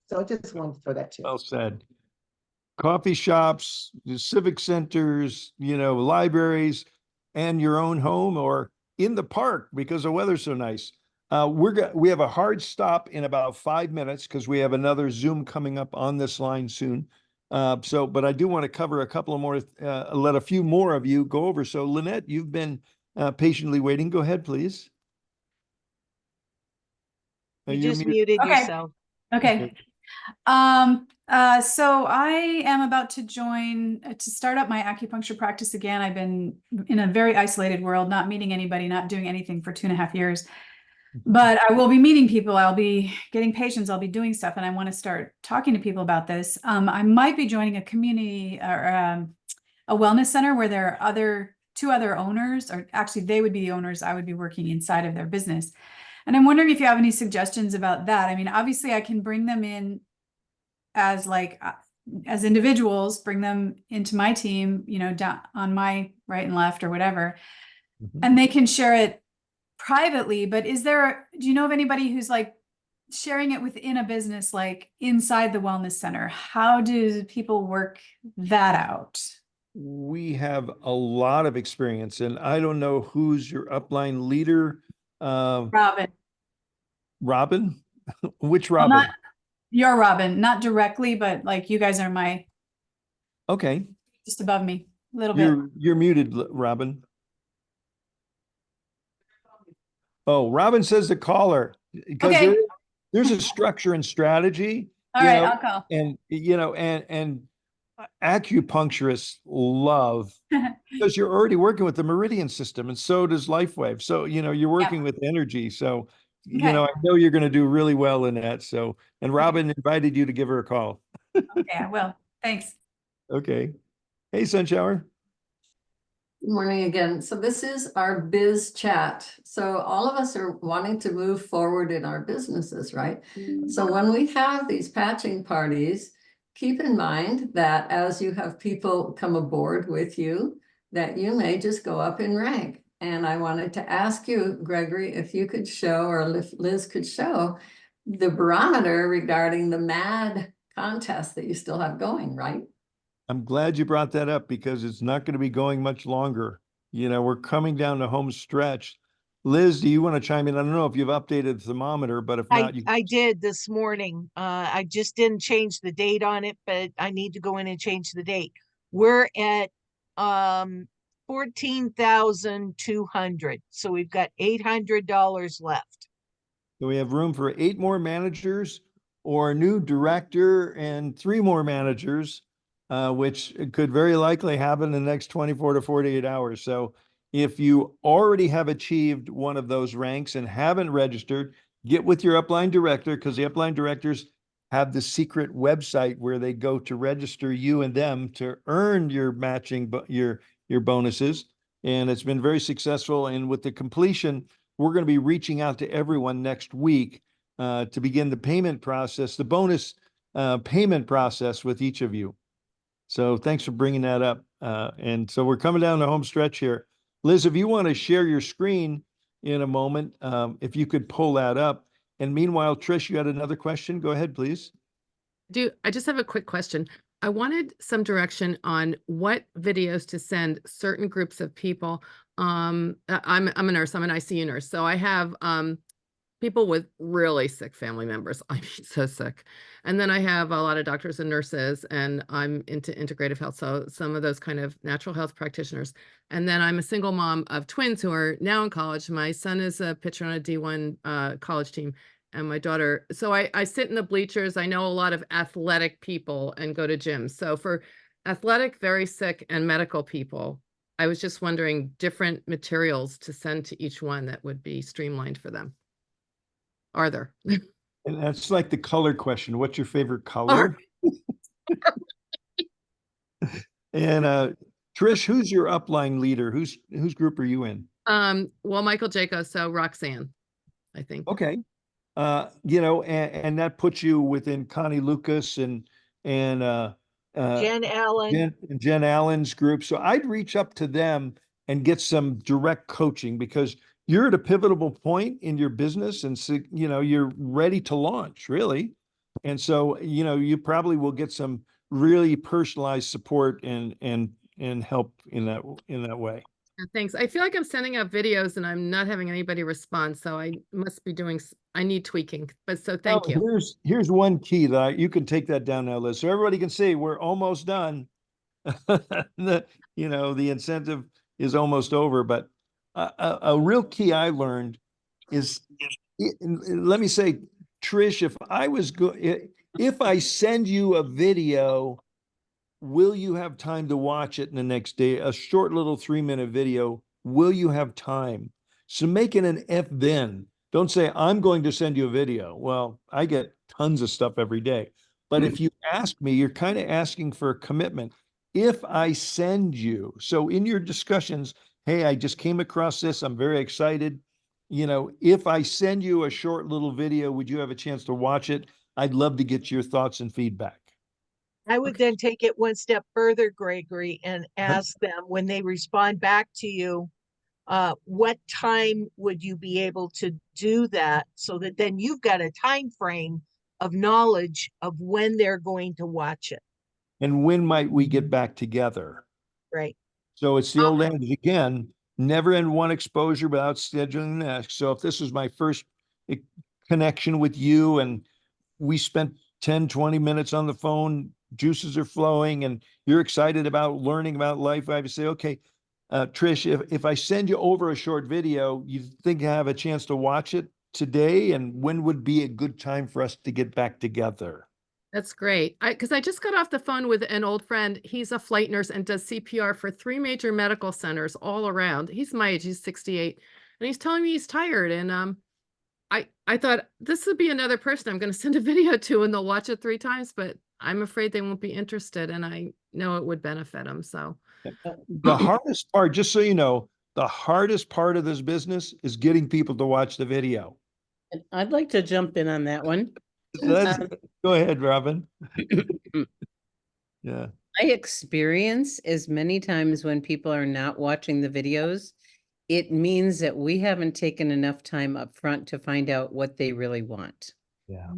So I just wanted to throw that too. Well said. Coffee shops, the civic centers, libraries, and your own home, or in the park because the weather's so nice. We have a hard stop in about 5 minutes because we have another Zoom coming up on this line soon. But I do want to cover a couple of more, let a few more of you go over. So Lynette, you've been patiently waiting. Go ahead, please. You just muted Okay. yourself. Okay. So I am about to to start up my acupuncture practice again. I've been in a very isolated world, not meeting anybody, not doing anything for 2.5 years. But I will be meeting people. I'll be getting patients. I'll be doing stuff, and I want to start talking to people about this. I might be joining a community or a wellness center where there are two other owners, or actually they would be the owners. I would be working inside of their business. And I'm wondering if you have any suggestions about that. I mean, obviously I can bring them in as as individuals, bring them into my team, down on my right and left or whatever, and they can share it privately. But do you know of anybody who's sharing it within a business, like inside the wellness center? How do people work that out? We have a lot of experience, and I don't know who's your upline leader. Robin. Robin? Which Well, Robin? You're Robin, not directly, but you guys are Okay. just above me a little bit. You're muted, Robin. Oh, Robin says to call her because Okay. there's a structure and strategy. All right, I'll call. And and acupuncturists love because you're already working with the meridian system, and so does LifeWave. So you're working with energy. So I know you're going to do really well in that. So, and Robin invited you to give her a call. Okay, I will. Thanks. Okay. Hey, Sunshower. Good morning again. So this is our biz chat. So all of us are wanting to move forward in our businesses, right? So when we have these patching parties, keep in mind that as you have people come aboard with you, that you may just go up in rank. And I wanted to ask you, Gregory, if you could show, or if Liz could show, the barometer regarding the MAD contest that you still have going, right? I'm glad you brought that up because it's not going to be going much longer. You know, we're coming down the home stretch. Liz, do you want to chime in? I don't know if you've updated the thermometer, but if not, you I did this morning. I just didn't change the date on it, but I need to go in and change the date. We're at 14,200. So we've got $800 left. So we have room for 8 more managers or a new director and 3 more managers, which could very likely happen in the next 24 to 48 hours. So if you already have achieved one of those ranks and haven't registered, get with your upline director, because the upline directors have the secret website where they go to register you and them to earn your matching, your bonuses. And it's been very successful. And with the completion, we're going to be reaching out to everyone next week to begin the payment process, the bonus payment process with each of you. So thanks for bringing that up. And so we're coming down the home stretch here. Liz, if you want to share your screen in a moment, if you could pull that up. And meanwhile, Trish, you had another question. Go ahead, please. I just have a quick question. I wanted some direction on what videos to send certain groups of people. I'm a nurse, I'm an ICU nurse. So I have people with really sick family members. I mean, so sick. And then I have a lot of doctors and nurses, and I'm into integrative health. So some of those kind of natural health practitioners. And then I'm a single mom of twins who are now in college. My son is a pitcher on a D1 college team, and my daughter. So I sit in the bleachers. I know a lot of athletic people and go to gyms. So for athletic, very sick, and medical people, I was just wondering different materials to send to each one that would be streamlined for them. Are there? And that's like the color question. What's your favorite color? And Trish, who's your upline leader? Whose group are you in? Well, Michael Jaco, so Roxanne, I think. Okay. You know, and that puts you within Connie Lucas and Jen Allen. Jen Allen's group. So I'd reach up to them and get some direct coaching, because you're at a pivotal point in your business, and so, you know, you're ready to launch, really. And so, you know, you probably will get some really personalized support and help in that way. Yeah, thanks. I feel like I'm sending out videos and I'm not having anybody respond. So I must be doing, I need tweaking, but so thank Well, you. Here's one key that you can take that down now, Liz, so everybody can see we're almost done. You know, the incentive is almost over, but a real key I learned is, let me say, Trish, if I send you a video, will you have time to watch it in the next day? A short little 3-minute video. Will you have time? So make it an if then. Don't say, I'm going to send you a video. Well, I get tons of stuff every day. But if you ask me, you're kind of asking for a commitment. If I send you, so in your discussions, hey, I just came across this, I'm very excited. You know, if I send you a short little video, would you have a chance to watch it? I'd love to get your thoughts and feedback. I would then take it one step further, Gregory, and ask them when they respond back to you, what time would you be able to do that, so that then you've got a time frame of knowledge of when they're going to watch it. And when might we get back together? Right. So it's the old adage again, never end one exposure without scheduling the next. So if this was my first connection with you and we spent 10, 20 minutes on the phone, juices are flowing, and you're excited about learning about life, I would say, okay, Trish, if I send you over a short video, you think I have a chance to watch it today? And when would be a good time for us to get back together? That's great. Because I just got off the phone with an old friend. He's a flight nurse and does CPR for 3 major medical centers all around. He's my age, he's 68. And he's telling me he's tired. And I thought this would be another person I'm going to send a video to and they'll watch it 3 times. But I'm afraid they won't be interested, and I know it would benefit them. So The hardest part, just so you know, the hardest part of this business is getting people to watch the video. I'd like to jump in on that one. Go ahead, Robin. Yeah. My experience is many times when people are not watching the videos, it means that we haven't taken enough time up front to find out what they really want. Yeah.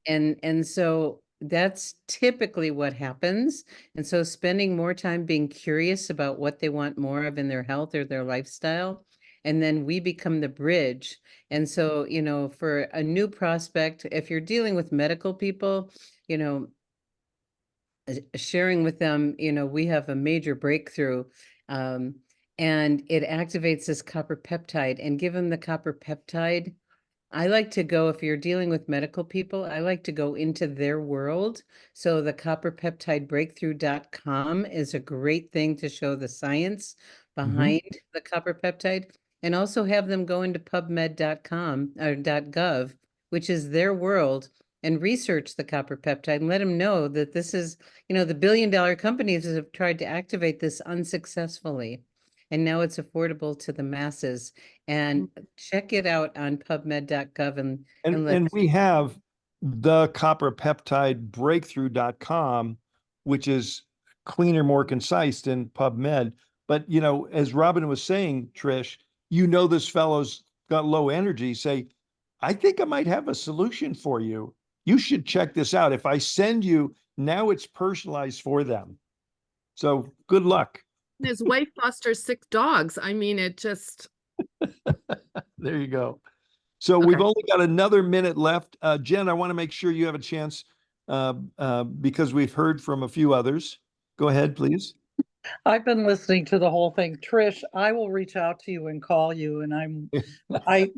And so that's typically what happens. And so spending more time being curious about what they want more of in their health or their lifestyle, and then we become the bridge. And so, you know, for a new prospect, if you're dealing with medical people, you know, sharing with them, you know, we have a major breakthrough, and it activates this copper peptide, and give them the copper peptide. I like to go, if you're dealing with medical people, I like to go into their world. So the copperpeptidebreakthrough.com is a great thing to show the science behind the copper peptide, and also have them go into pubmed.com or .gov, which is their world, and research the copper peptide and let them know that this is, you know, the billion-dollar companies have tried to activate this unsuccessfully, and now it's affordable to the masses. And check it out on pubmed.gov and And we have the copperpeptidebreakthrough.com, which is cleaner, more concise than PubMed. But, you know, as Robin was saying, Trish, you know, this fellow's got low energy. Say, I think I might have a solution for you. You should check this out. If I send you, now it's personalized for them. So good luck. his wife fosters 6 dogs. I mean, it just. There you go. So we've only got another minute left. Jen, I want to make sure you have a chance because we've heard from a few others. Go ahead, please. I've been listening to the whole thing. Trish, I will reach out to you and call you, and I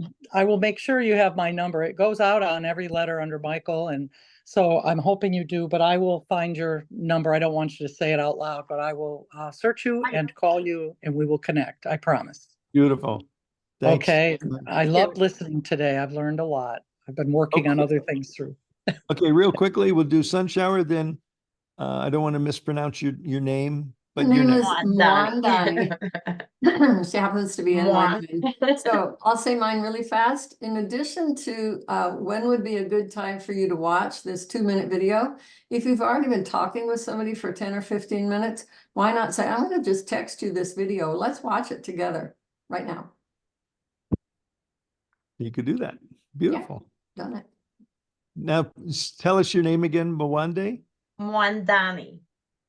will make sure you have my number. It goes out on every letter under Michael, and so I'm hoping you do, but I will find your number. I don't want you to say it out loud, but I will search you and call you, and we will connect. I promise. Beautiful. Thanks. Okay. I loved listening today. I've learned a lot. I've been working on other things through. Okay, real quickly, we'll do Sunshower, then I don't want to mispronounce your name, but Her your name name. is Mwandani. She happens to be in my mind. So I'll say mine really fast. In addition to when would be a good time for you to watch this 2-minute video, if you've already been talking with somebody for 10 or 15 minutes, why not say, I'm going to just text you this video. Let's watch it together right now. You could do that. Beautiful. Yeah, done it. Now, tell us your name again, Mwande? Mwandani.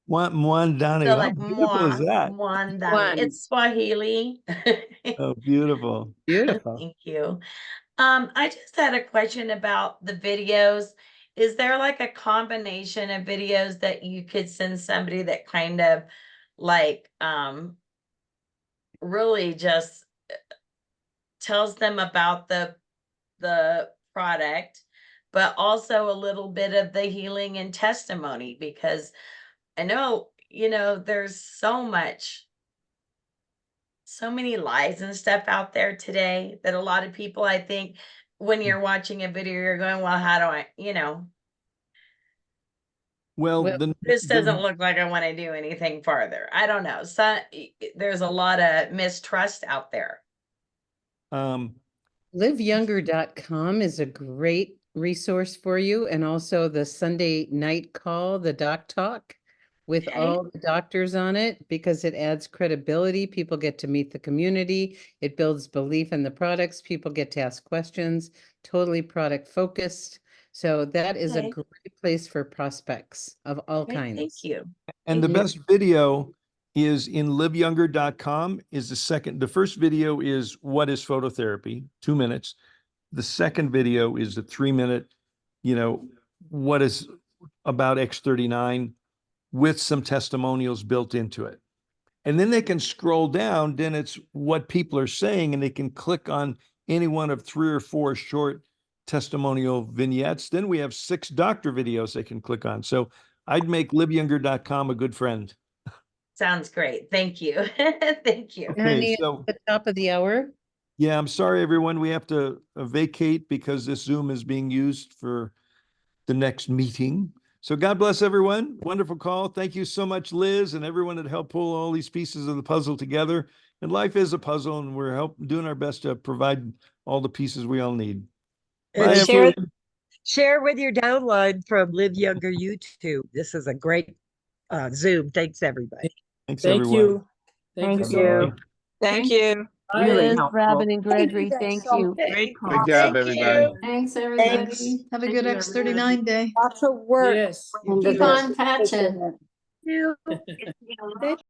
Mwandani. So How like beautiful is that? Mwandani. It's Swahili. Oh, beautiful. Beautiful. Thank you. I just had a question about the videos. Is there like a combination of videos that you could send somebody that kind of like really just tells them about the product, but also a little bit of the healing and testimony? Because I know, you know, there's so many lies and stuff out there today that a lot of people, I think, when you're watching a video, you're going, well, how do I, you know, Well, this doesn't look like I want to do anything farther. I don't know. So there's a lot of mistrust out there. Liveyounger.com is a great resource for you, and also the Sunday night call, the Doc Talk, with all the doctors on it, because it adds credibility. People get to meet the community. It builds belief in the products. People get to ask questions, totally product focused. So that is a great place for prospects of all kinds. Thank you. And the best video is in liveyounger.com is the first video is what is phototherapy, 2 minutes. The second video is a 3-minute, you know, what is about X39 with some testimonials built into it. And then they can scroll down, then it's what people are saying, and they can click on any one of 3 or 4 short testimonial vignettes. Then we have 6 doctor videos they can click on. So I'd make liveyounger.com a good friend. Sounds great. Thank you. Thank you. Okay, so at the top of the hour. Yeah, I'm sorry, everyone. We have to vacate because this Zoom is being used for the next meeting. So God bless everyone. Wonderful call. Thank you so much, Liz, and everyone that helped pull all these pieces of the puzzle together. And life is a puzzle, and we're doing our best to provide all the pieces we all need. Bye, And everyone. share with your downline from Live Younger YouTube. This is a great Zoom. Thanks, everybody. Thanks, Thank everyone. you. Thank you Thank so you. much. Thank you. Bye. Liz, helpful. Robin, and Thank you Gregory, guys thank so you. much. Great call. Good job, Thank everybody. you. Thanks, everybody. Have a Thank good you, X39 day. Lots of work. Yes. You Keep do. on patching. You.